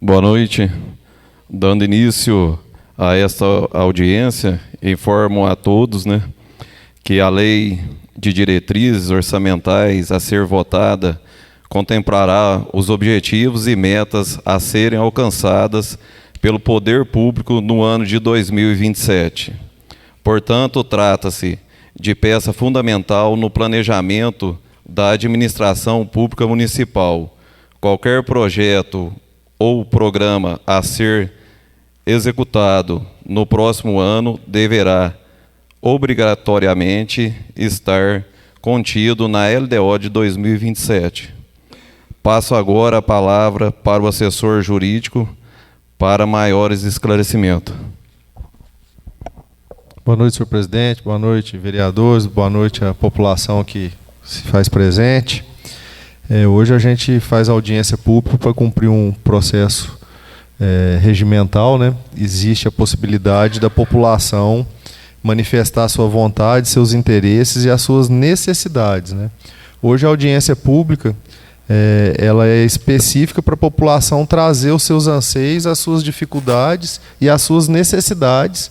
Boa noite. Dando início a esta audiência, informo a todos, que a Lei de Diretrizes Orçamentais a ser votada contemplará os objetivos e metas a serem alcançadas pelo poder público no ano de 2027. Portanto, trata-se de peça fundamental no planejamento da administração pública municipal. Qualquer projeto ou programa a ser executado no próximo ano deverá obrigatoriamente estar contido na LDO de 2027. Passo agora a palavra para o assessor jurídico para maiores esclarecimentos. Boa noite, senhor presidente. Boa noite, vereadores. Boa noite à população que se faz presente. Hoje a gente faz audiência pública para cumprir um processo regimental, Existe a possibilidade da população manifestar a sua vontade, seus interesses e as suas necessidades, Hoje a audiência pública ela é específica para a população trazer os seus anseios, as suas dificuldades e as suas necessidades,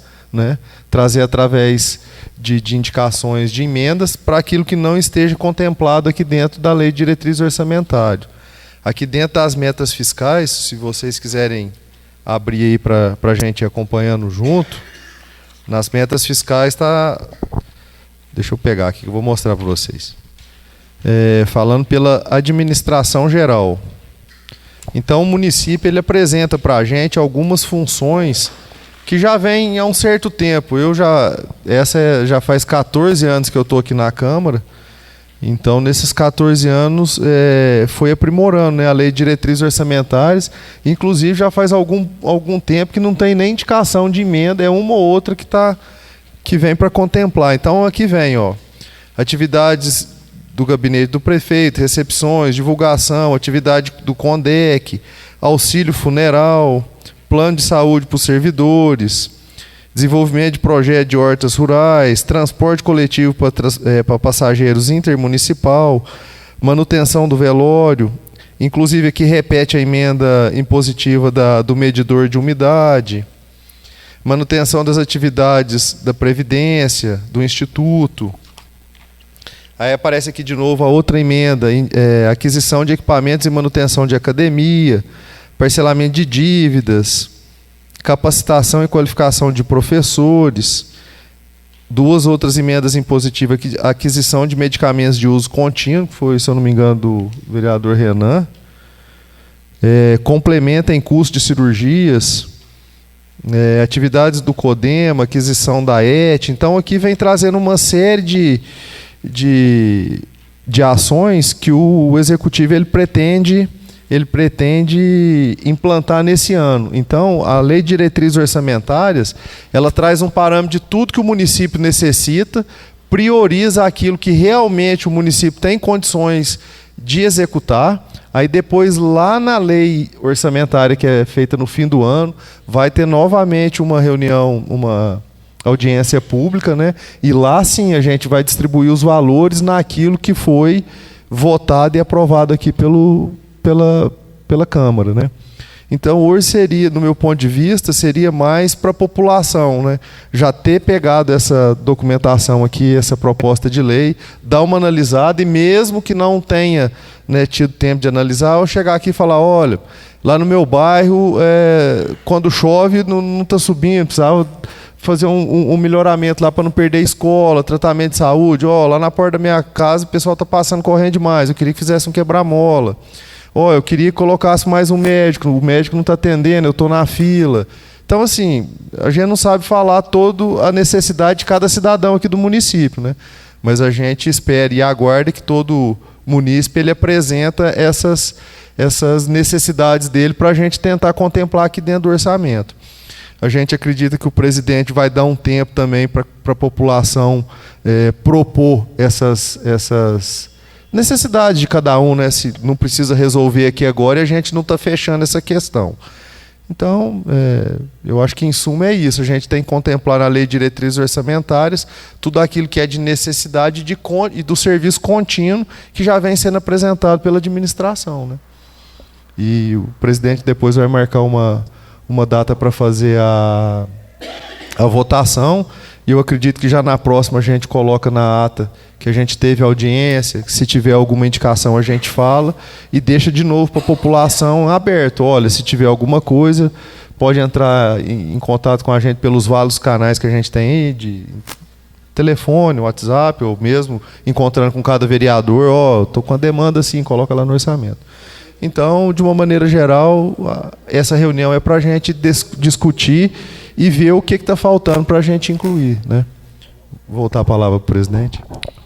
trazer através de indicações de emendas para aquilo que não esteja contemplado aqui dentro da Lei de Diretriz Orçamentária. Aqui dentro das metas fiscais, se vocês quiserem abrir aí para a gente ir acompanhando junto, nas metas fiscais está... Deixa eu pegar aqui que eu vou mostrar para vocês. Falando pela administração geral. Então o município ele apresenta para a gente algumas funções que já vem há um certo tempo. Já faz 14 anos que eu estou aqui na Câmara. Então, nesses 14 anos, foi aprimorando a Lei de Diretrizes Orçamentárias. Inclusive, já faz algum tempo que não tem nem indicação de emenda, é uma ou outra que vem para contemplar. Então, aqui vem, atividades do gabinete do prefeito, recepções, divulgação, atividade do CONDEC, auxílio funeral, plano de saúde para os servidores, desenvolvimento de projeto de hortas rurais, transporte coletivo para passageiros intermunicipal, manutenção do velório, inclusive aqui repete a emenda impositiva do medidor de umidade, manutenção das atividades da Previdência, do Instituto. Aí aparece aqui de novo a outra emenda, aquisição de equipamentos e manutenção de academia, parcelamento de dívidas, capacitação e qualificação de professores, duas outras emendas impositivas, aquisição de medicamentos de uso contínuo, que foi, se eu não me engano, do vereador Renan, complementa em custo de cirurgias, atividades do CODEMA, aquisição da ET. Então, aqui vem trazendo uma série de ações que o Executivo ele pretende implantar nesse ano. Então, a Lei de Diretrizes Orçamentárias, ela traz um parâmetro de tudo que o município necessita, prioriza aquilo que realmente o município tem condições de executar. Aí depois, lá na lei orçamentária, que é feita no fim do ano, vai ter novamente uma reunião, uma audiência pública, E lá, sim, a gente vai distribuir os valores naquilo que foi votado e aprovado aqui pela Câmara, Então, hoje seria, no meu ponto de vista, seria mais para a população, já ter pegado essa documentação aqui, essa proposta de lei, dar uma analisada e mesmo que não tenha tido tempo de analisar, eu chegar aqui e falar, olha, lá no meu bairro, quando chove, não está subindo, precisava fazer um melhoramento lá para não perder a escola, tratamento de saúde, lá na porta da minha casa o pessoal está passando correndo demais, eu queria que fizesse um quebra-mola. Eu queria que colocasse mais um médico, o médico não está atendendo, eu estou na fila. Então, assim, a gente não sabe falar toda a necessidade de cada cidadão aqui do município, Mas a gente espera e aguarda que todo munícipe ele apresenta essas necessidades dele para a gente tentar contemplar aqui dentro do orçamento. A gente acredita que o presidente vai dar um tempo também para a população propor essas necessidades de cada um, se não precisa resolver aqui agora e a gente não está fechando essa questão. Então, eu acho que, em suma, é isso. A gente tem que contemplar na Lei de Diretrizes Orçamentárias tudo aquilo que é de necessidade e do serviço contínuo que já vem sendo apresentado pela administração, E o presidente depois vai marcar uma data para fazer a votação. E eu acredito que já na próxima a gente coloca na ata que a gente teve audiência, que se tiver alguma indicação a gente fala e deixa de novo para a população aberto. Olha, se tiver alguma coisa, pode entrar em contato com a gente pelos vários canais que a gente tem aí, de telefone, WhatsApp, ou mesmo encontrando com cada vereador, estou com a demanda assim, coloca lá no orçamento. Então, de uma maneira geral, essa reunião é para a gente discutir e ver o que está faltando para a gente incluir, né? Vou voltar a palavra para o presidente.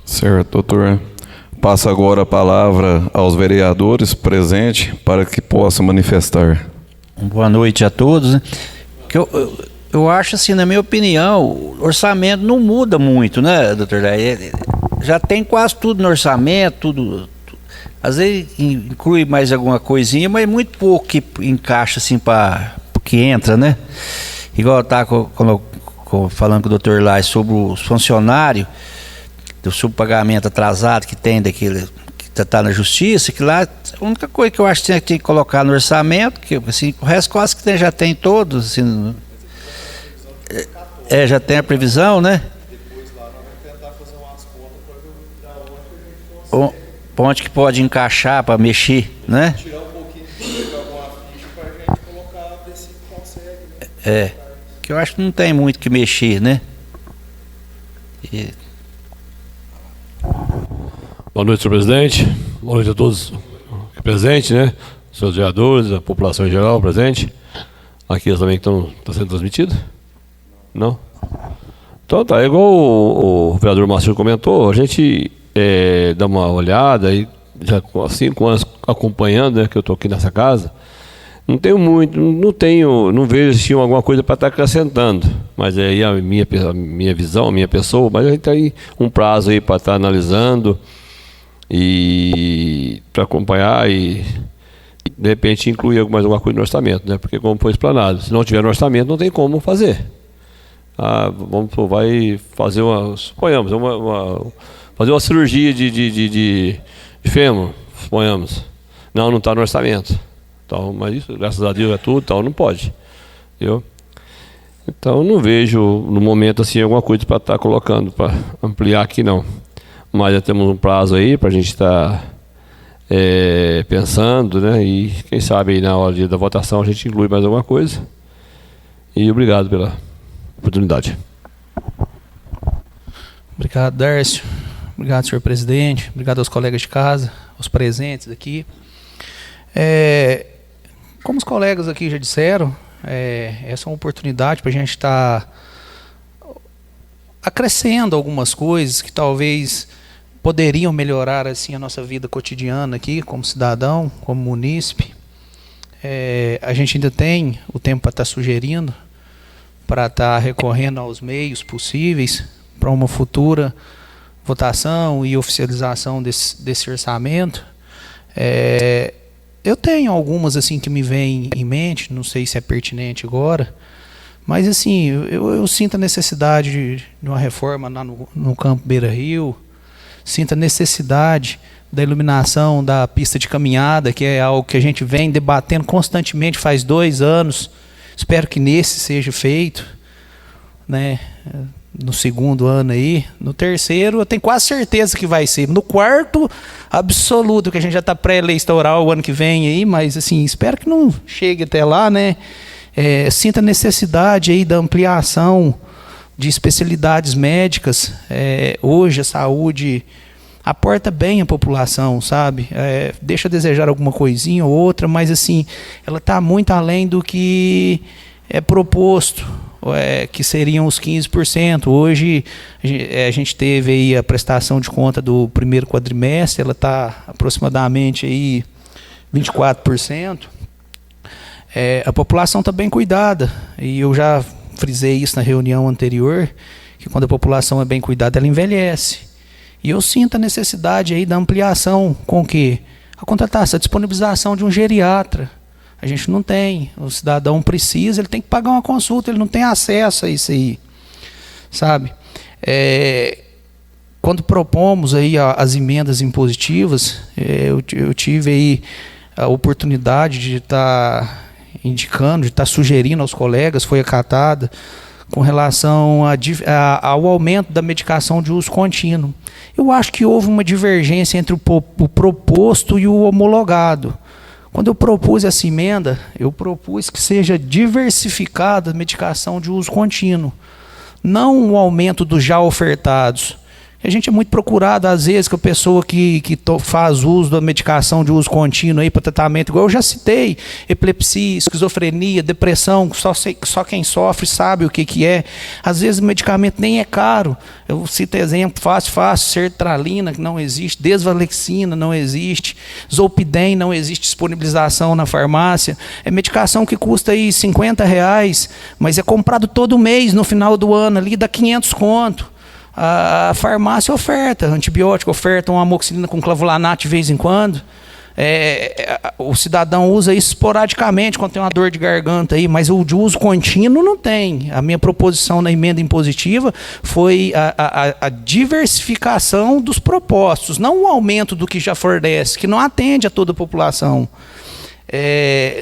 Certo, doutor. Passo agora a palavra aos vereadores presentes para que possam manifestar. Boa noite a todos. Né? Eu acho assim, na minha opinião, o orçamento não muda muito, né, doutor? Já tem quase tudo no orçamento, tudo. Às vezes inclui mais alguma coisinha, mas muito pouco que encaixa assim para que entra, né? Igual tá falando com o doutor Lai sobre os funcionários, do subpagamento atrasado que tem daquele que está na justiça, que lá a única coisa que eu acho que tem que colocar no orçamento, que assim, o resto quase que já tem todos, assim, já tem a previsão, né? Depois lá nós vamos tentar fazer umas contas para ver onde que a gente consegue. Onde que pode encaixar para mexer, né? Tirar um pouquinho de alguma ficha para a gente colocar, ver se consegue, né? Que eu acho que não tem muito que mexer, né? Boa noite, senhor presidente. Boa noite a todos aqui presentes, né? Os senhores vereadores, a população em geral presente. Aqui eles também estão sendo transmitidos? Não? Então tá, igual o vereador Márcio comentou, a gente dá uma olhada e já há 5 anos acompanhando, né, que eu estou aqui nessa casa, não vejo se tinha alguma coisa para estar acrescentando, mas aí a minha visão, a minha pessoa, mas a gente tem um prazo aí para estar analisando e para acompanhar e de repente incluir mais alguma coisa no orçamento, né, porque como foi explanado, se não tiver no orçamento não tem como fazer. Vai fazer suponhamos, fazer uma cirurgia de fêmur, suponhamos. Não está no orçamento. Então, mas isso, graças a Deus, é tudo, então não pode. Entendeu? Então, não vejo, no momento, assim, alguma coisa para estar colocando, para ampliar aqui, não. Mas já temos um prazo aí para a gente estar pensando, né? E quem sabe aí na hora da votação a gente inclui mais alguma coisa. E obrigado pela oportunidade. Obrigado, Dércio. Obrigado, senhor presidente. Obrigado aos colegas de casa, aos presentes aqui. Como os colegas aqui já disseram, essa é uma oportunidade para a gente estar acrescendo algumas coisas que talvez poderiam melhorar assim a nossa vida cotidiana aqui, como cidadão, como munícipe. A gente ainda tem o tempo para estar sugerindo, para estar recorrendo aos meios possíveis para uma futura votação e oficialização desse orçamento. Eu tenho algumas assim que me vêm em mente, não sei se é pertinente agora, mas assim, eu sinto a necessidade de uma reforma lá no Campo Beira Rio, sinto a necessidade da iluminação da pista de caminhada, que é algo que a gente vem debatendo constantemente faz 2 anos, espero que nesse seja feito, né? No 2º ano aí, no 3º eu tenho quase certeza que vai ser, no 4º absoluto, que a gente já está pré-eleitoral o ano que vem aí, mas assim, espero que não chegue até lá, né? Sinta a necessidade aí da ampliação de especialidades médicas. Hoje a saúde aporta bem a população, sabe? Deixa a desejar alguma coisinha ou outra, mas assim, ela está muito além do que é proposto, que seriam os 15%. Hoje a gente teve aí a prestação de conta do primeiro quadrimestre, ela está aproximadamente aí 24%. A população está bem cuidada, e eu já frisei isso na reunião anterior, que quando a população é bem cuidada, ela envelhece. E eu sinto a necessidade aí da ampliação com o quê? A contratação, a disponibilização de um geriatra. A gente não tem, o cidadão precisa, ele tem que pagar uma consulta, ele não tem acesso a isso aí, sabe? Quando propomos aí as emendas impositivas, eu tive aí a oportunidade de estar indicando, de estar sugerindo aos colegas, foi acatada, com relação ao aumento da medicação de uso contínuo. Eu acho que houve uma divergência entre o proposto e o homologado. Quando eu propus essa emenda, eu propus que seja diversificada a medicação de uso contínuo, não o aumento dos já ofertados. A gente é muito procurado, às vezes, com a pessoa que faz uso da medicação de uso contínuo para tratamento, igual eu já citei, epilepsia, esquizofrenia, depressão, só quem sofre sabe o que é. Às vezes o medicamento nem é caro. Eu cito exemplo fácil, sertralina, que não existe, desvalexina não existe, zolpidem não existe disponibilização na farmácia. É medicação que custa aí R$50, mas é comprado todo mês, no final do ano, ali dá 500 conto. A farmácia oferta antibiótico, oferta uma amoxicilina com clavulanato de vez em quando. O cidadão usa isso esporadicamente quando tem uma dor de garganta aí, mas o de uso contínuo não tem. A minha proposição na emenda impositiva foi a diversificação dos propostos, não o aumento do que já fornece, que não atende a toda a população.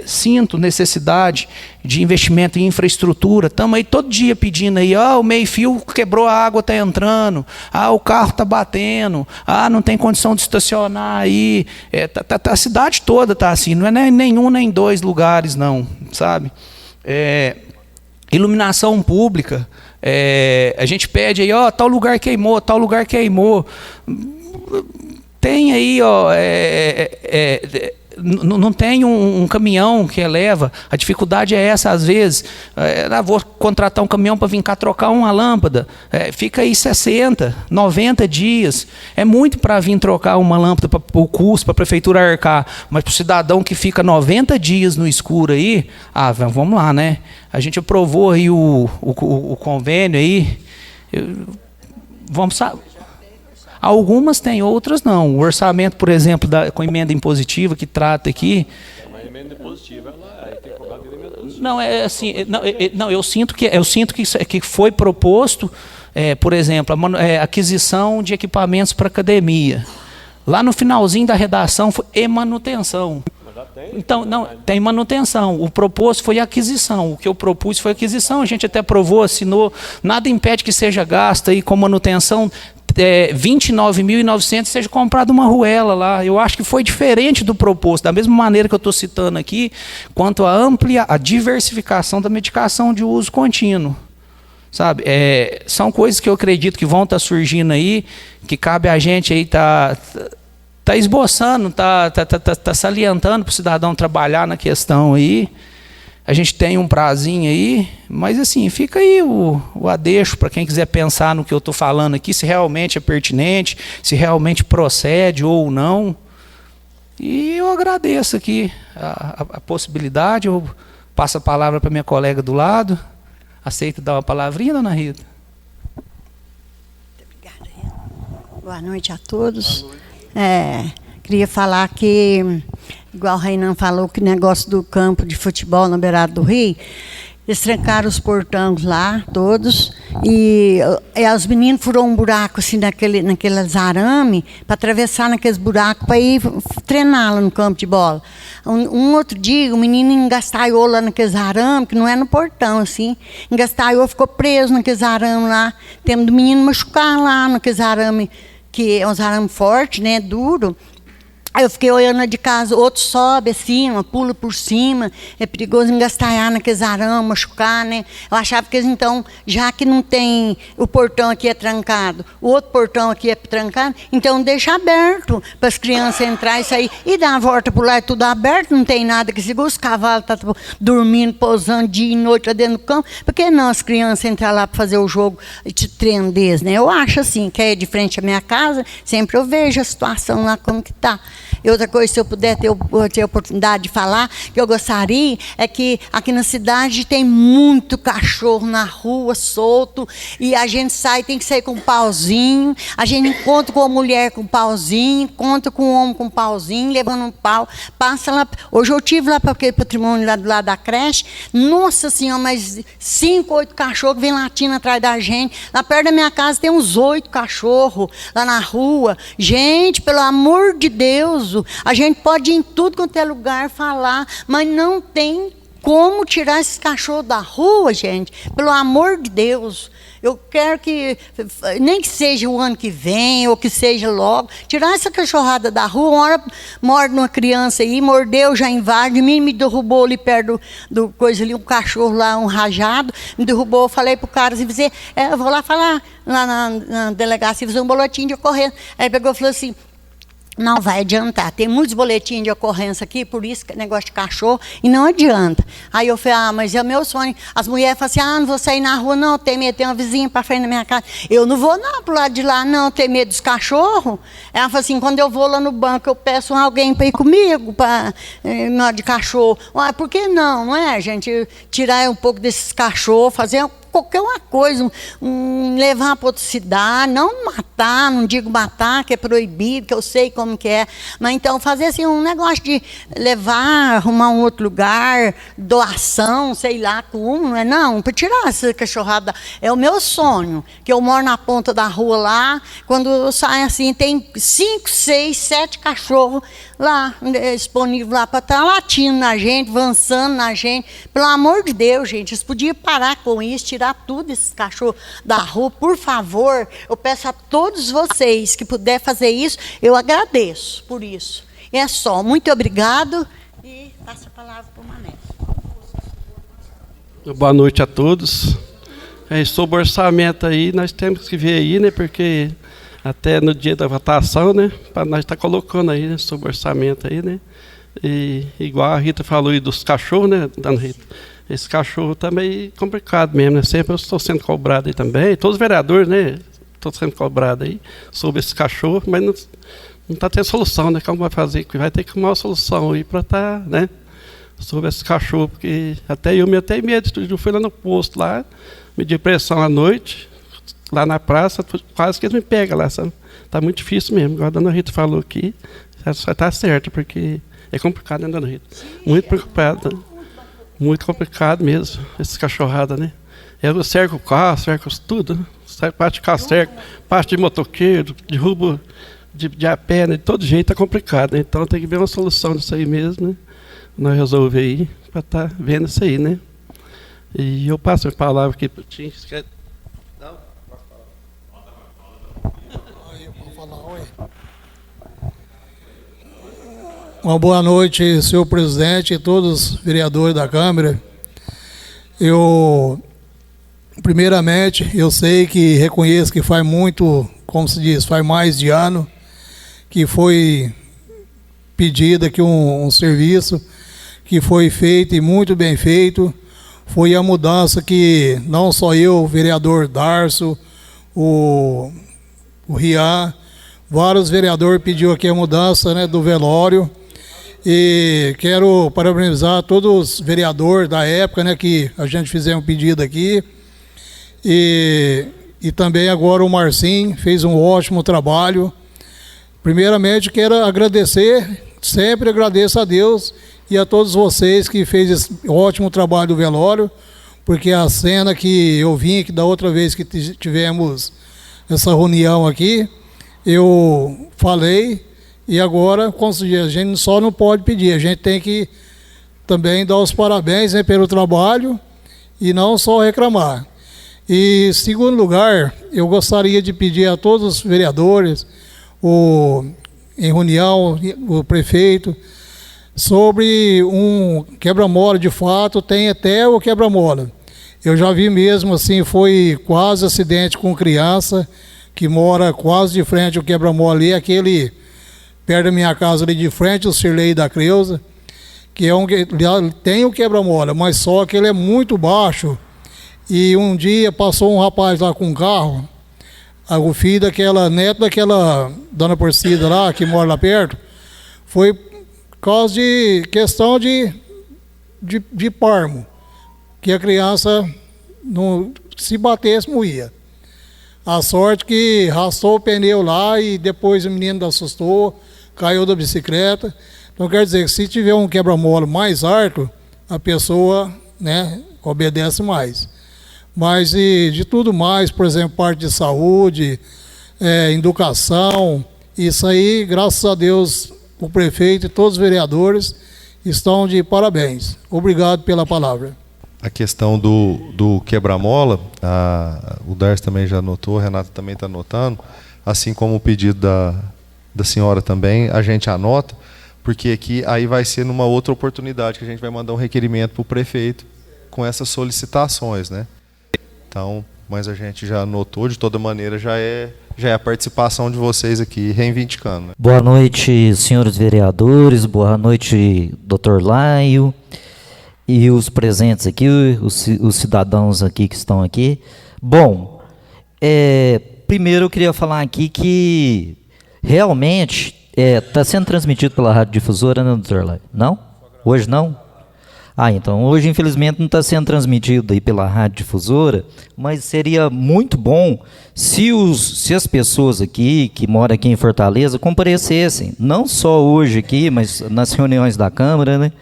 Sinto necessidade de investimento em infraestrutura. Estamos aí todo dia pedindo aí, o meio-fio quebrou, a água está entrando, o carro está batendo, não tem condição de estacionar aí. A cidade toda está assim, não é nenhum nem dois lugares não, sabe? Iluminação pública, a gente pede aí, tal lugar queimou, tal lugar queimou. Tem aí, não tem um caminhão que eleva. A dificuldade é essa, às vezes. Vou contratar um caminhão para vir cá trocar uma lâmpada. Fica aí 60, 90 dias. É muito para vir trocar uma lâmpada, para o custo, para a prefeitura arcar. Mas para o cidadão que fica 90 dias no escuro aí, vamos lá, né? A gente aprovou aí o convênio aí. Vamos saber. Algumas têm, outras não. O orçamento, por exemplo, com emenda impositiva que trata aqui. Mas a emenda impositiva, ela tem que cobrar de emenda impositiva. Não, assim. Eu sinto que foi proposto, por exemplo, a aquisição de equipamentos para academia. Lá no finalzinho da redação foi manutenção. Então, não, tem manutenção. O proposto foi aquisição. O que eu propus foi aquisição. A gente até aprovou, assinou. Nada impede que seja gasto aí com manutenção. 29.900 seja comprado uma arruela lá. Eu acho que foi diferente do proposto, da mesma maneira que eu estou citando aqui, quanto a diversificação da medicação de uso contínuo. Sabe? São coisas que eu acredito que vão estar surgindo aí, que cabe a gente aí tá esboçando, tá salientando para o cidadão trabalhar na questão aí. A gente tem um prazinho aí, mas assim, fica aí o adeixo para quem quiser pensar no que eu estou falando aqui, se realmente é pertinente, se realmente procede ou não. E eu agradeço aqui a possibilidade, eu passo a palavra para minha colega do lado. Aceita dar uma palavrinha, dona Rita? Obrigada. Boa noite a todos. Queria falar que, igual o Reinan falou, que o negócio do campo de futebol na beirada do rio, eles trancaram os portões lá, todos, e os meninos furou um buraco assim naqueles arame, para atravessar naqueles buracos, para ir treinar lá no campo de bola. Um outro dia, o menino engastalhou lá naqueles arames, que não é no portão, assim, engastalhou, ficou preso naqueles arames lá. Temos do menino machucar lá naqueles arames, que é uns arames fortes, né, duro. Aí eu fiquei olhando de casa, outro sobe assim, pula por cima, é perigoso engastalhar naqueles arames, machucar, né? Eu achava que eles, então, já que não tem, o portão aqui é trancado, o outro portão aqui é trancado, então deixa aberto para as crianças entrar e sair, e dar uma volta por lá, é tudo aberto, não tem nada que segura, os cavalos estão dormindo, pousando dia e noite lá dentro do campo, por que não as crianças entrar lá para fazer o jogo de treino deles, né? Eu acho assim, que é de frente à minha casa, sempre eu vejo a situação lá como que está. E outra coisa, se eu puder ter a oportunidade de falar, que eu gostaria, é que aqui na cidade tem muito cachorro na rua, solto, e a gente tem que sair com um pauzinho, a gente encontra com a mulher com um pauzinho, encontra com o homem com um pauzinho, levando um pau, passa lá. Hoje eu estive lá para aquele patrimônio lá do lado da creche, nossa senhora, mas 5, 8 cachorros vêm latindo atrás da gente. Lá perto da minha casa tem uns 8 cachorros, lá na rua. Gente, pelo amor de Deus, maravilhoso. A gente pode ir em tudo quanto é lugar falar, mas não tem como tirar esses cachorros da rua, gente. Pelo amor de Deus. Eu quero que, nem que seja o ano que vem, ou que seja logo, tirar essa cachorrada da rua. Uma hora morde uma criança aí, mordeu, já invade. Me derrubou ali perto do coisa ali, um cachorro lá, um rajado. Me derrubou, eu falei pro cara assim, eu vou lá falar lá na delegacia, fazer um boletim de ocorrência. Aí ele pegou e falou assim, não vai adiantar, tem muitos boletins de ocorrência aqui, por isso que negócio de cachorro, e não adianta. Aí eu falei, mas é o meu sonho. As mulheres falam assim, não vou sair na rua, não, tem medo, tem uma vizinha para frente da minha casa. Eu não vou não, pro lado de lá, não, tem medo dos cachorros. Ela fala assim, quando eu vou lá no banco, eu peço alguém para ir comigo, na hora de cachorro. Por que não, não é, gente? Tirar um pouco desses cachorros, fazer qualquer uma coisa, levar para outra cidade, não matar, não digo matar, que é proibido, que eu sei como que é, mas então fazer assim um negócio de levar, arrumar um outro lugar, doação, sei lá como, não é não, para tirar essa cachorrada, é o meu sonho, que eu moro na ponta da rua lá, quando eu saio assim, tem 5, 6, 7 cachorros lá, disponível lá para estar latindo na gente, avançando na gente, pelo amor de Deus, gente, eles podiam parar com isso, tirar tudo esses cachorros da rua, por favor. Eu peço a todos vocês que puder fazer isso, eu agradeço por isso. É só, muito obrigado e passo a palavra para o Mané. Boa noite a todos. Sobre o orçamento aí, nós temos que ver aí, né, porque até no dia da votação, né, para nós estar colocando aí, né, sobre o orçamento aí, né, e igual a Rita falou aí dos cachorros, né, dona Rita, esse cachorro tá meio complicado mesmo, né? Sempre eu estou sendo cobrado aí também. Todos os vereadores, né? Estou sendo cobrado aí sobre esse cachorro, mas não está tendo solução, né? Como vai fazer? Vai ter que arrumar uma solução aí para estar, né? Sobre esse cachorro, porque até eu tenho medo. Eu fui lá no posto lá, medi pressão à noite, lá na praça, quase que eles me pegam lá, sabe? Tá muito difícil mesmo. Igual a dona Rita falou aqui, só está certo, porque é complicado, né, dona Rita? Muito preocupado. Muito complicado mesmo, essa cachorrada, né? Eu cerco o carro, cerco tudo, né? Parte de carro cerco, parte de motoqueiro, derrubo de a pé, né? De todo jeito é complicado, né? Então tem que ver uma solução disso aí mesmo, né? Nós resolver aí, para estar vendo isso aí, né? E eu passo a palavra aqui para o Tim. Não? Uma boa noite, senhor presidente e todos os vereadores da Câmara. Primeiramente, eu sei que reconheço que faz muito, como se diz, faz mais de ano, que foi pedido aqui um serviço que foi feito e muito bem feito. Foi a mudança que não só eu, o vereador Darcio, o Rian, vários vereadores pediu aqui a mudança, né, do velório. E quero parabenizar todos os vereadores da época, né, que a gente fizemos um pedido aqui. E também agora o Marcinho fez um ótimo trabalho. Primeiramente quero agradecer, sempre agradeço a Deus e a todos vocês que fez esse ótimo trabalho do velório, porque a cena que eu vim, que da outra vez que tivemos essa reunião aqui, eu falei. E agora, a gente só não pode pedir, a gente tem que também dar os parabéns, né, pelo trabalho e não só reclamar. E, em segundo lugar, eu gostaria de pedir a todos os vereadores, em reunião, o prefeito, sobre um quebra-mola. De fato, tem até o quebra-mola. Eu já vi mesmo, assim, foi quase acidente com criança, que mora quase de frente ao quebra-mola ali, aquele perto da minha casa ali de frente, o Cirlei da Creuza, que tem o quebra-mola, mas só que ele é muito baixo. E um dia passou um rapaz lá com um carro, o filho neto daquela dona Porcida lá, que mora lá perto, foi por causa de questão de parmo, que a criança, se batesse, morria. A sorte que raspou o pneu lá e depois o menino assustou, caiu da bicicleta. Então quer dizer que se tiver um quebra-mola mais alto, a pessoa, né, obedece mais. Mas de tudo mais, por exemplo, parte de saúde, educação, isso aí, graças a Deus, o prefeito e todos os vereadores estão de parabéns. Obrigado pela palavra. A questão do quebra-mola, o Darcy também já anotou, a Renata também está anotando, assim como o pedido da senhora também, a gente anota, porque aqui aí vai ser numa outra oportunidade que a gente vai mandar um requerimento para o prefeito com essas solicitações, né? Então, mas a gente já anotou, de toda maneira já é a participação de vocês aqui reivindicando. Né? Boa noite, senhores vereadores, boa noite, doutor Laio, e os presentes aqui, os cidadãos aqui que estão aqui. Bom, primeiro eu queria falar aqui que realmente está sendo transmitido pela Rádio Difusora, né, doutor Laio? Não? Hoje não? Então, hoje infelizmente não está sendo transmitido aí pela Rádio Difusora, mas seria muito bom se as pessoas aqui, que moram aqui em Fortaleza, comparecessem, não só hoje aqui, mas nas reuniões da Câmara, né,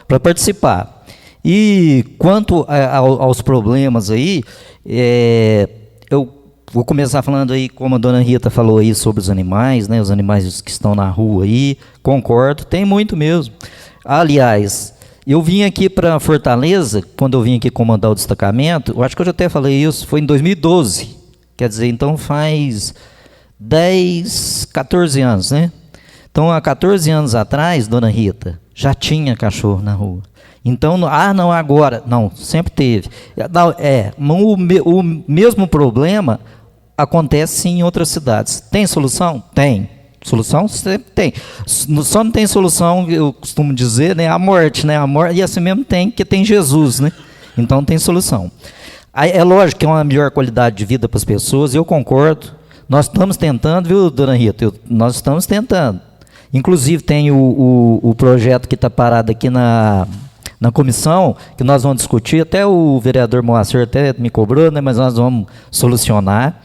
para participar. E quanto aos problemas aí, eu vou começar falando aí, como a dona Rita falou aí sobre os animais, né, os animais que estão na rua aí, concordo, tem muito mesmo. Aliás, eu vim aqui para Fortaleza, quando eu vim aqui comandar o destacamento, eu acho que eu já até falei isso, foi em 2012, quer dizer, então faz 10, 14 anos, né? Então, há 14 anos atrás, dona Rita, já tinha cachorro na rua. Então, não agora, não, sempre teve. O mesmo problema acontece sim em outras cidades. Tem solução? Tem. Solução sempre tem. Só não tem solução, eu costumo dizer, né, a morte, né? A morte, e assim mesmo tem, porque tem Jesus, né? Então tem solução. É lógico que é uma melhor qualidade de vida para as pessoas, eu concordo. Nós estamos tentando, viu, dona Rita? Nós estamos tentando. Inclusive tem o projeto que está parado aqui na comissão, que nós vamos discutir, até o vereador Moacir até me cobrou, né, mas nós vamos solucionar.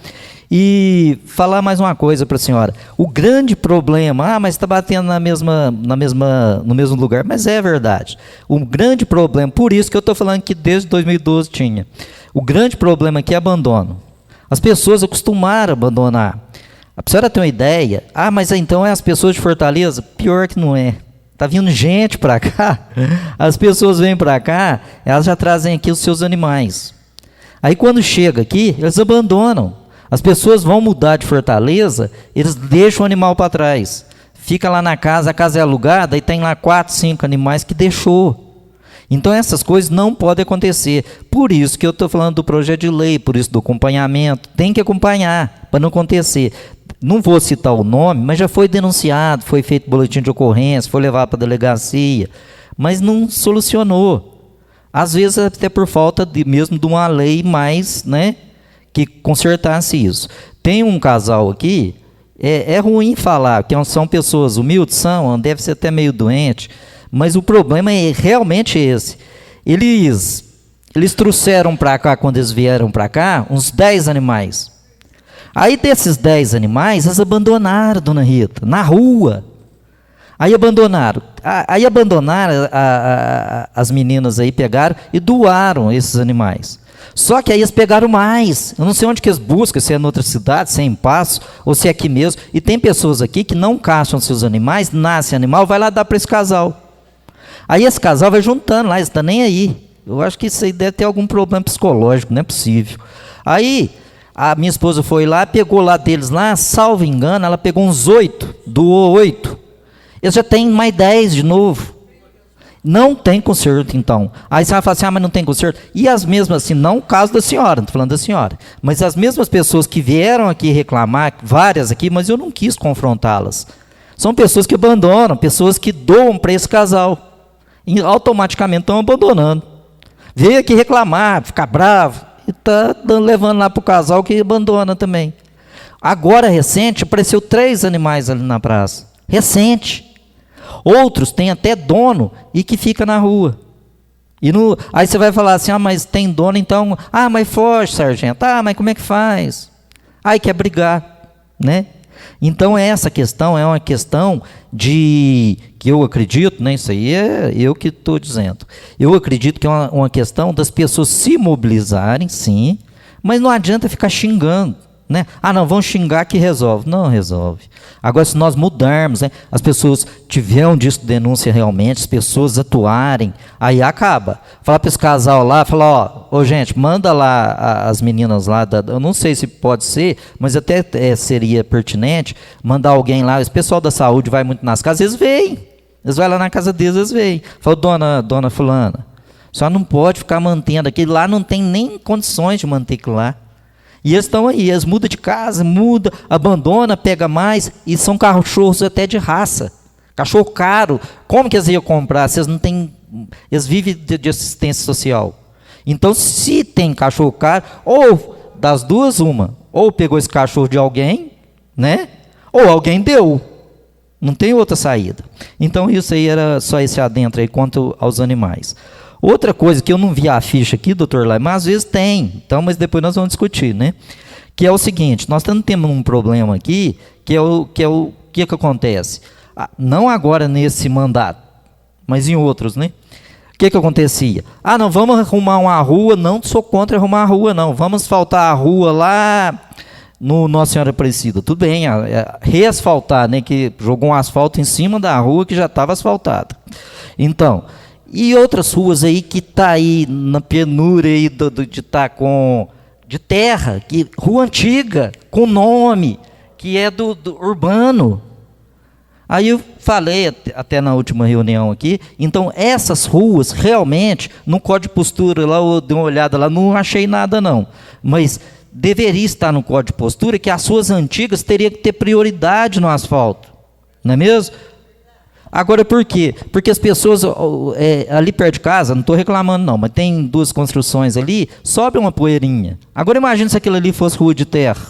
E falar mais uma coisa para a senhora. O grande problema, mas está batendo no mesmo lugar, mas é verdade. O grande problema, por isso que eu estou falando que desde 2012 tinha. O grande problema aqui é abandono. As pessoas acostumaram a abandonar. A senhora tem uma ideia? Mas então é as pessoas de Fortaleza? Pior que não é. Está vindo gente para cá, as pessoas vêm para cá, elas já trazem aqui os seus animais. Aí quando chega aqui, eles abandonam. As pessoas vão mudar de Fortaleza, eles deixam o animal para trás. Fica lá na casa, a casa é alugada e tem lá 4, 5 animais que deixou. Então essas coisas não podem acontecer. Por isso que eu estou falando do projeto de lei, por isso do acompanhamento. Tem que acompanhar para não acontecer. Não vou citar o nome, mas já foi denunciado, foi feito boletim de ocorrência, foi levado para a delegacia, mas não solucionou. Às vezes até por falta mesmo de uma lei mais, né, que consertasse isso. Tem um casal aqui, é ruim falar, que são pessoas humildes, deve ser até meio doente, mas o problema é realmente esse. Eles trouxeram para cá, quando eles vieram para cá, uns 10 animais. Aí desses 10 animais, eles abandonaram, dona Rita, na rua. Aí abandonaram. As meninas aí pegaram e doaram esses animais. Só que aí eles pegaram mais. Eu não sei onde que eles buscam, se é em outra cidade, se é em Passo, ou se é aqui mesmo. E tem pessoas aqui que não caçam seus animais, nasce animal, vai lá dar para esse casal. Aí esse casal vai juntando lá, eles estão nem aí. Eu acho que isso aí deve ter algum problema psicológico, não é possível. Aí a minha esposa foi lá, pegou lá deles lá, salvo engano, ela pegou uns 8, doou 8. Eles já têm mais 10 de novo. Não tem conserto, então. Aí você vai falar assim, mas não tem conserto. E as mesmas, assim, não o caso da senhora, não estou falando da senhora, mas as mesmas pessoas que vieram aqui reclamar, várias aqui, mas eu não quis confrontá-las. São pessoas que abandonam, pessoas que doam para esse casal. E automaticamente estão abandonando. Veio aqui reclamar, ficar bravo. E está levando lá para o casal que abandona também. Agora, recente, apareceu 3 animais ali na praça. Recente. Outros têm até dono e que fica na rua. Aí você vai falar assim, mas tem dono, então... mas foge, sargento. Mas como é que faz? Aí quer brigar, né? Então essa questão é uma questão que eu acredito, né, isso aí é eu que estou dizendo, eu acredito que é uma questão das pessoas se mobilizarem, sim, mas não adianta ficar xingando, Né? Ah, não, vão xingar que resolve. Não resolve. Agora, se nós mudarmos, né, as pessoas tiverem um disco de denúncia realmente, as pessoas atuarem, aí acaba. Falar para esse casal lá, falar, ó, gente, manda lá as meninas lá, eu não sei se pode ser, mas até seria pertinente mandar alguém lá, esse pessoal da saúde vai muito nas casas, eles veem. Eles vão lá na casa deles, eles veem. Fala, dona fulana, só não pode ficar mantendo aquilo lá, não tem nem condições de manter aquilo lá. E eles estão aí, eles mudam de casa, abandona, pega mais, e são cachorros até de raça. Cachorro caro. Como que eles iam comprar se eles não têm... Eles vivem de assistência social. Então, se tem cachorro caro, ou das duas, uma, ou pegou esse cachorro de alguém, né? Ou alguém deu. Não tem outra saída. Então, isso aí era só esse adentro aí quanto aos animais. Outra coisa que eu não vi a ficha aqui, doutor Lai, mas às vezes tem, então, mas depois nós vamos discutir, né? Que é o seguinte, nós temos um problema aqui, que acontece? Não agora nesse mandato, mas em outros, né? O que acontecia? Ah, não, vamos arrumar uma rua, não sou contra arrumar a rua, não. Vamos asfaltar a rua lá no Nossa Senhora Aparecida. Tudo bem, reasfaltar, né? Que jogou um asfalto em cima da rua que já estava asfaltada. Então... E outras ruas aí que está aí na penura aí de estar de terra, rua antiga, com nome, que é do urbano. Aí eu falei até na última reunião aqui, então essas ruas realmente, no Código de Postura, lá eu dei uma olhada lá, não achei nada não, mas deveria estar no Código de Postura que as ruas antigas teriam que ter prioridade no asfalto, não é mesmo? Agora, por quê? Porque as pessoas, ali perto de casa, não estou reclamando não, mas tem duas construções ali, sobe uma poeirinha. Agora imagina se aquilo ali fosse rua de terra.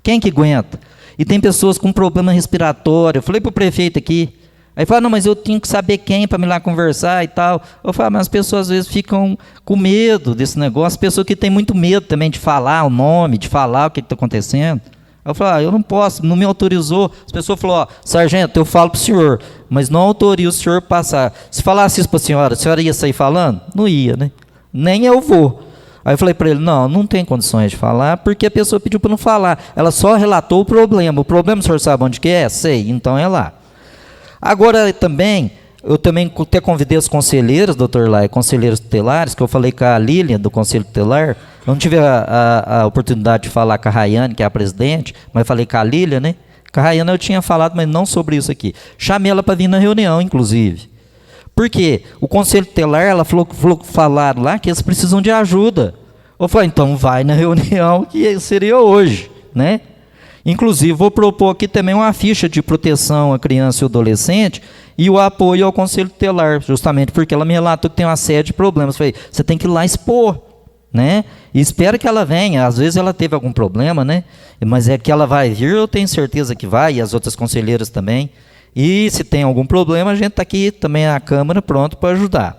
Quem que aguenta? E tem pessoas com problema respiratório. Eu falei para o prefeito aqui, aí fala, não, mas eu tenho que saber quem para me lá conversar e tal. Eu falo, mas as pessoas às vezes ficam com medo desse negócio, pessoas que têm muito medo também de falar o nome, de falar o que está acontecendo. Eu falei, eu não posso, não me autorizou. As pessoas falaram, sargento, eu falo para o senhor, mas não autorizo o senhor passar. Se falasse isso para a senhora ia sair falando? Não ia, né? Nem eu vou. Aí eu falei para ele, não tem condições de falar, porque a pessoa pediu para não falar. Ela só relatou o problema. O problema o senhor sabe onde que é? Sei, então é lá. Agora também, eu também até convidei os conselheiros, doutor Lai, conselheiros tutelares, que eu falei com a Lília, do Conselho Tutelar. Eu não tive a oportunidade de falar com a Rayane, que é a presidente, mas falei com a Lília, né? Com a Rayane eu tinha falado, mas não sobre isso aqui. Chamei ela para vir na reunião, inclusive. Por quê? O Conselho Tutelar, ela falaram lá que eles precisam de ajuda. Eu falei, então vai na reunião, que seria hoje, né? Inclusive, vou propor aqui também uma ficha de proteção à criança e ao adolescente e o apoio ao Conselho Tutelar, justamente porque ela me relatou que tem uma série de problemas. Eu falei, você tem que ir lá expor, né? E espero que ela venha. Às vezes ela teve algum problema, né? Mas é que ela vai vir, eu tenho certeza que vai, e as outras conselheiras também. E se tem algum problema, a gente está aqui também a Câmara pronto para ajudar.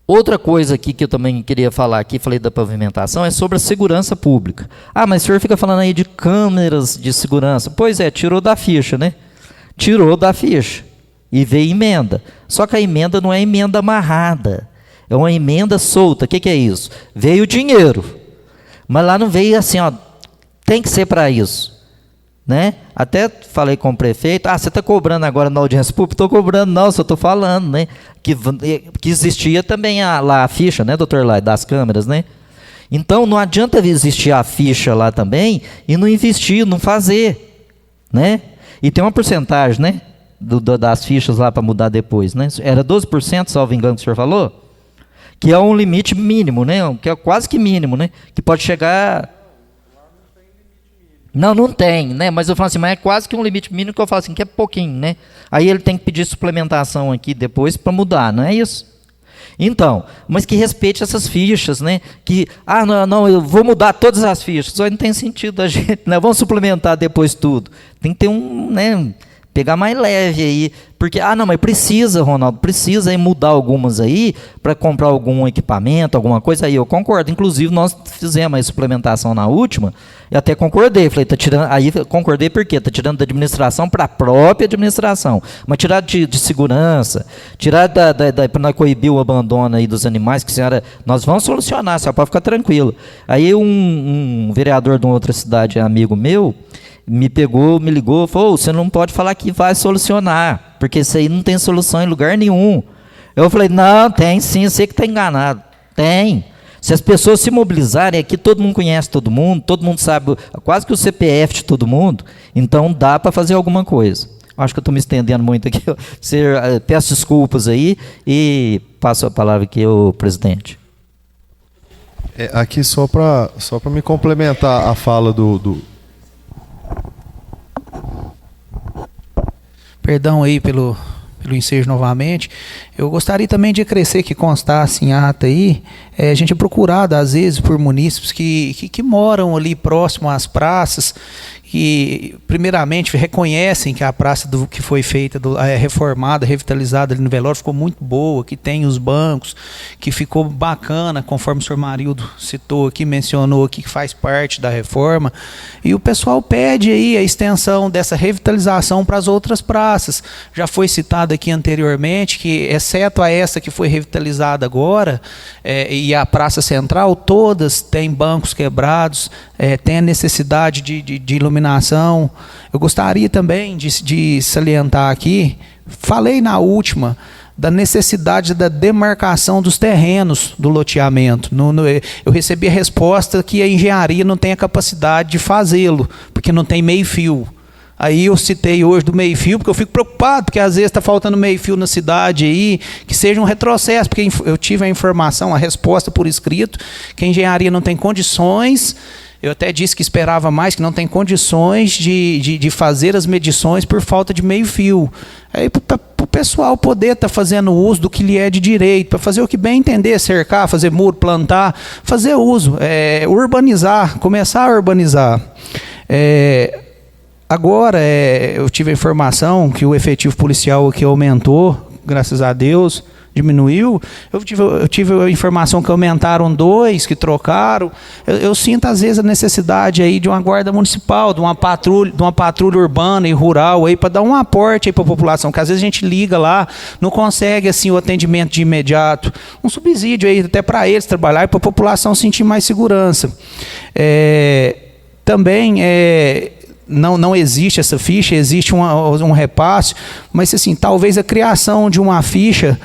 Outra coisa aqui que eu também queria falar aqui, falei da pavimentação, é sobre a segurança pública. Ah, mas o senhor fica falando aí de câmeras de segurança. Pois é, tirou da ficha, né? Tirou da ficha. E veio emenda. Só que a emenda não é emenda amarrada. É uma emenda solta. O que é isso? Veio dinheiro. Mas lá não veio assim, ó, tem que ser para isso. Né? Até falei com o prefeito, você está cobrando agora na audiência pública? Estou cobrando não, só estou falando, né? Que existia também lá a ficha, né, doutor Lai, das câmeras, né? Então não adianta existir a ficha lá também e não investir, não fazer, né? E tem uma porcentagem, né, das fichas lá para mudar depois, né? Era 12%, salvo engano, que o senhor falou? Que é um limite mínimo, né? Que é quase que mínimo, né? Que pode chegar... Não tem, né? Mas eu falo assim, mas é quase que um limite mínimo que eu falo assim, que é pouquinho, né? Aí ele tem que pedir suplementação aqui depois para mudar, não é isso? Então, mas que respeite essas fichas, né? Que, não, eu vou mudar todas as fichas. Só não tem sentido a gente, né? Vamos suplementar depois tudo. Tem que ter Pegar mais leve aí, porque, não, mas precisa, Ronaldo, precisa aí mudar algumas aí, para comprar algum equipamento, alguma coisa aí, eu concordo, inclusive nós fizemos a suplementação na última, e até concordei, falei, concordei por quê? Está tirando da administração para a própria administração, mas tirar de segurança, tirar para coibir o abandono aí dos animais, que senhora, nós vamos solucionar, só pode ficar tranquilo. Aí um vereador de uma outra cidade, amigo meu, me ligou, falou, você não pode falar que vai solucionar, porque isso aí não tem solução em lugar nenhum. Eu falei, não, tem sim, você que está enganado. Tem. Se as pessoas se mobilizarem, aqui todo mundo conhece todo mundo sabe quase que o CPF de todo mundo, então dá para fazer alguma coisa. Acho que eu estou me estendendo muito aqui. Peço desculpas aí e passo a palavra aqui ao presidente. Aqui só para me complementar a fala do... Perdão aí pelo ensejo novamente. Eu gostaria também de acrescer que constasse em ata aí, a gente é procurado às vezes por munícipes que moram ali próximo às praças, que primeiramente reconhecem que a praça que foi feita, reformada, revitalizada ali no velório, ficou muito boa, que tem os bancos, que ficou bacana, conforme o senhor Marildo citou aqui, mencionou aqui que faz parte da reforma, e o pessoal pede aí a extensão dessa revitalização para as outras praças. Já foi citado aqui anteriormente que, exceto a essa que foi revitalizada agora, e a Praça Central, todas têm bancos quebrados, tem a necessidade de iluminação. Eu gostaria também de salientar aqui, falei na última, da necessidade da demarcação dos terrenos do loteamento. Eu recebi a resposta que a engenharia não tem a capacidade de fazê-lo, porque não tem meio-fio. Aí eu citei hoje do meio-fio, porque eu fico preocupado, porque às vezes está faltando meio-fio na cidade aí, que seja um retrocesso, porque eu tive a informação, a resposta por escrito, que a engenharia não tem condições. Eu até disse que esperava mais, que não tem condições de fazer as medições por falta de meio-fio. Aí, para o pessoal poder estar fazendo uso do que lhe é de direito, para fazer o que bem entender, cercar, fazer muro, plantar, fazer uso, urbanizar, começar a urbanizar. Agora, eu tive a informação que o efetivo policial aqui aumentou, graças a Deus, diminuiu. Eu tive a informação que aumentaram 2, que trocaram. Eu sinto, às vezes, a necessidade aí de uma guarda municipal, de uma patrulha urbana e rural aí, para dar um aporte para a população, que às vezes a gente liga lá, não consegue assim, o atendimento de imediato. Um subsídio aí até para eles trabalhar e para a população sentir mais segurança. Também não existe essa ficha, existe um repasse, mas assim, talvez a criação de uma ficha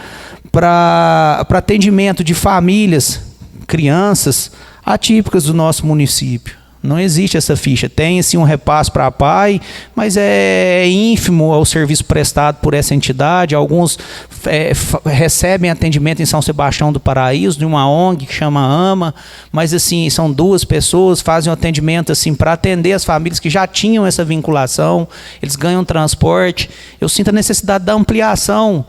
para atendimento de famílias, crianças atípicas do nosso município. Não existe essa ficha. Tem assim, um repasse para pai, mas é ínfimo ao serviço prestado por essa entidade. Alguns recebem atendimento em São Sebastião do Paraíso, de uma ONG que chama AMA, mas assim, são 2 pessoas, fazem um atendimento assim, para atender as famílias que já tinham essa vinculação, eles ganham transporte. Eu sinto a necessidade da ampliação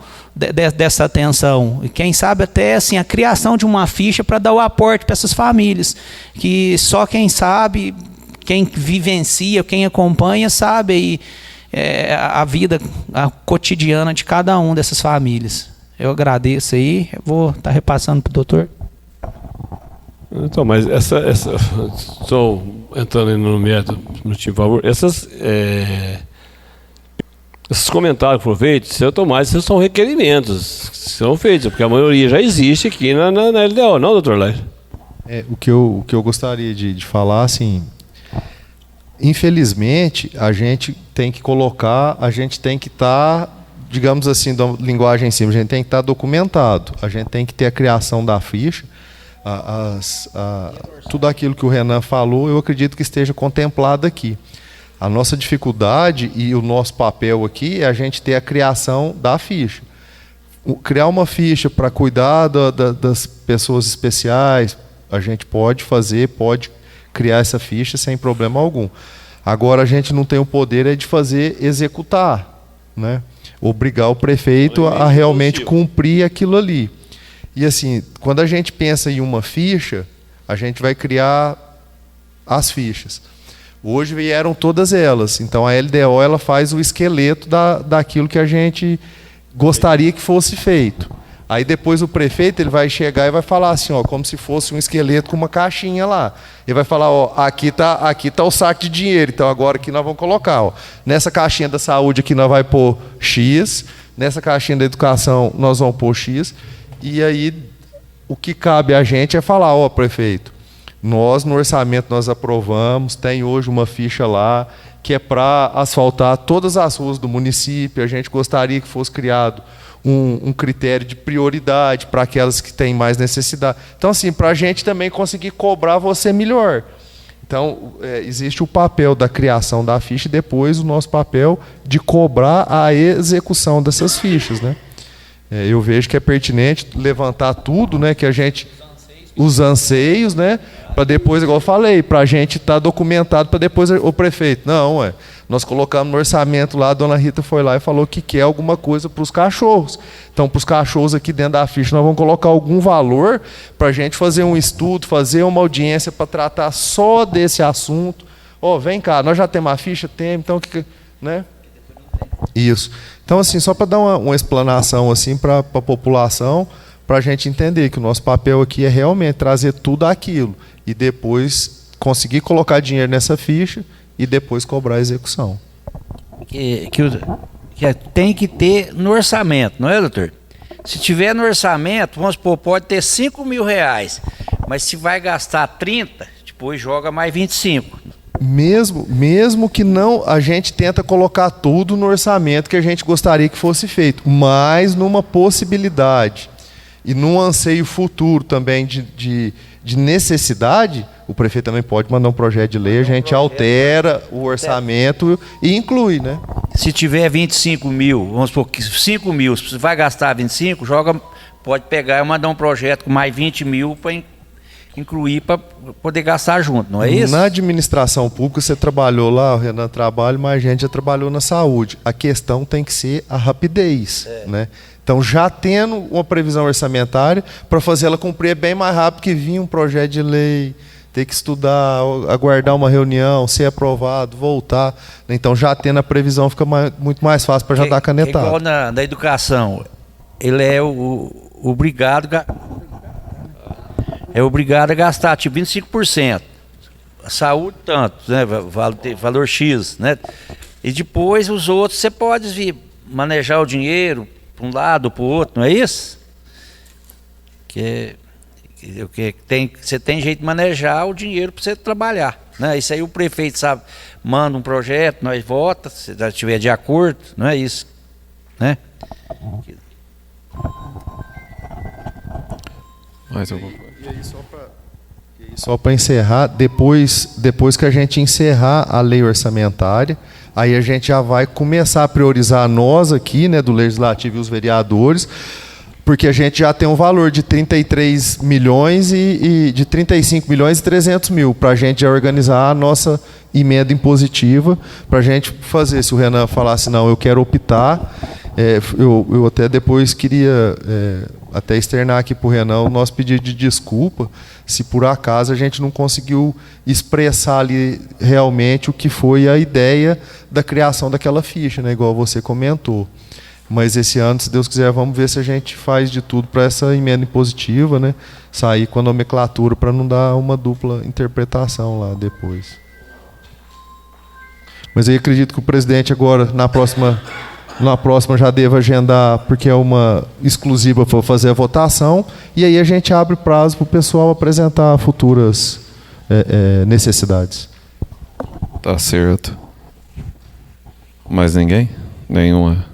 dessa atenção, e quem sabe até assim, a criação de uma ficha para dar o aporte para essas famílias, que só quem sabe, quem vivencia, quem acompanha, sabe aí, a vida cotidiana de cada um dessas famílias. Eu agradeço aí, eu vou estar repassando para o doutor. Então, mas só entrando no método, por favor, esses comentários que foram feitos, se eu tomar, esses são requerimentos que são feitos, porque a maioria já existe aqui na LDO, não, doutor Lai? O que eu gostaria de falar, assim, infelizmente, a gente tem que estar, digamos assim, da linguagem em cima, a gente tem que estar documentado, a gente tem que ter a criação da ficha, tudo aquilo que o Renan falou, eu acredito que esteja contemplado aqui. A nossa dificuldade e o nosso papel aqui é a gente ter a criação da ficha. Criar uma ficha para cuidar das pessoas especiais, a gente pode criar essa ficha sem problema algum. Agora, a gente não tem o poder de executar, né? Obrigar o prefeito a realmente cumprir aquilo ali. E assim, quando a gente pensa em uma ficha, a gente vai criar as fichas. Hoje vieram todas elas. Então a LDO ela faz o esqueleto daquilo que a gente gostaria que fosse feito. Aí depois o prefeito ele vai chegar e vai falar assim, ó, como se fosse um esqueleto com uma caixinha lá. Ele vai falar, ó, aqui tá o saco de dinheiro, então agora aqui nós vamos colocar, ó, nessa caixinha da saúde aqui nós vai pôr X, nessa caixinha da educação nós vamos pôr X, e aí o que cabe a gente é falar, ó, prefeito, nós no orçamento nós aprovamos, tem hoje uma ficha lá que é para asfaltar todas as ruas do município, a gente gostaria que fosse criado um critério de prioridade para aquelas que têm mais necessidade. Então, assim, para a gente também conseguir cobrar você melhor. Então, existe o papel da criação da ficha e depois o nosso papel de cobrar a execução dessas fichas, né? Eu vejo que é pertinente levantar tudo, né, que a gente... Os anseios, né? Para depois, igual eu falei, para a gente estar documentado, para depois o prefeito. Não, nós colocamos no orçamento lá, a dona Rita foi lá e falou que quer alguma coisa para os cachorros. Então, para os cachorros aqui dentro da ficha, nós vamos colocar algum valor para a gente fazer um estudo, fazer uma audiência para tratar só desse assunto. Ó, vem cá, nós já temos a ficha? Temos, então, né? Isso. Então, assim, só para dar uma explanação assim, para a população, para a gente entender que o nosso papel aqui é realmente trazer tudo aquilo e depois conseguir colocar dinheiro nessa ficha e depois cobrar a execução. Que tem que ter no orçamento, não é, doutor? Se tiver no orçamento, vamos supor, pode ter 5 mil reais, mas se vai gastar 30, depois joga mais 25. Mesmo que não, a gente tenta colocar tudo no orçamento que a gente gostaria que fosse feito, mas numa possibilidade e num anseio futuro também de necessidade, o prefeito também pode mandar um projeto de lei, a gente altera o orçamento e inclui, né? Se tiver 25 mil, vamos supor que 5 mil, se vai gastar 25, pode pegar e mandar um projeto com mais 20 mil para incluir, para poder gastar junto, não é isso? Na administração pública você trabalhou lá, o Renan trabalha, mas a gente já trabalhou na saúde. A questão tem que ser a rapidez, né? Então, já tendo uma previsão orçamentária, para fazer ela cumprir bem mais rápido que vir um projeto de lei, ter que estudar, aguardar uma reunião, ser aprovado, voltar. Então, já tendo a previsão, fica muito mais fácil para já dar canetada. Igual na educação, ele é obrigado a gastar tipo 25%. A saúde, tanto, né? Valor X, né? E depois os outros, você pode vir manejar o dinheiro para um lado, para o outro, não é isso? Você tem jeito de manejar o dinheiro para você trabalhar, né? Isso aí o prefeito sabe, manda um projeto, nós vota, se estiver de acordo, não é isso, né? Mais alguma coisa? E aí, só para encerrar, depois que a gente encerrar a lei orçamentária, aí a gente já vai começar a priorizar nós aqui, né, do Legislativo e os vereadores, porque a gente já tem um valor de 33 milhões e de 35 milhões e 300 mil para a gente já organizar a nossa emenda impositiva, para a gente fazer, se o Renan falasse, não, eu quero optar, eu até depois queria até externar aqui para o Renan o nosso pedido de desculpa, se por acaso a gente não conseguiu expressar ali realmente o que foi a ideia da criação daquela ficha, né, igual você comentou. Mas esse ano, se Deus quiser, vamos ver se a gente faz de tudo para essa emenda impositiva, né, sair com a nomenclatura para não dar uma dupla interpretação lá depois. Mas eu acredito que o presidente agora, na próxima já deva agendar, porque é uma exclusiva para fazer a votação, e aí a gente abre prazo para o pessoal apresentar futuras necessidades. Tá certo. Mais ninguém? Nenhuma?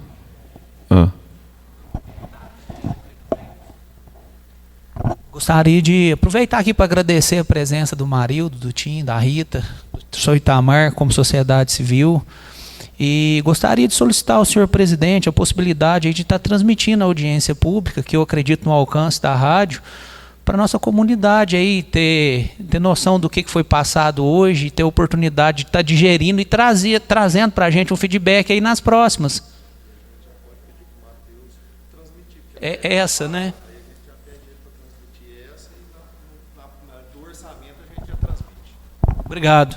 Gostaria de aproveitar aqui para agradecer a presença do Marildo, do Tim, da Rita, do Sr. Itamar, como sociedade civil. E gostaria de solicitar ao senhor presidente a possibilidade aí de estar transmitindo a audiência pública, que eu acredito no alcance da rádio, para a nossa comunidade aí ter noção do que foi passado hoje, ter a oportunidade de estar digerindo e trazendo para a gente um feedback aí nas próximas. É essa, né? Obrigado.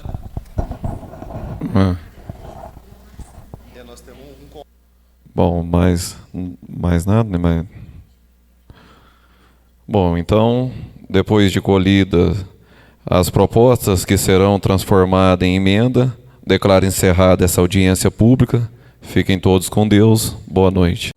Bom, mais nada, né? Bom, então, depois de colhida as propostas que serão transformadas em emenda, declaro encerrada essa audiência pública. Fiquem todos com Deus. Boa noite.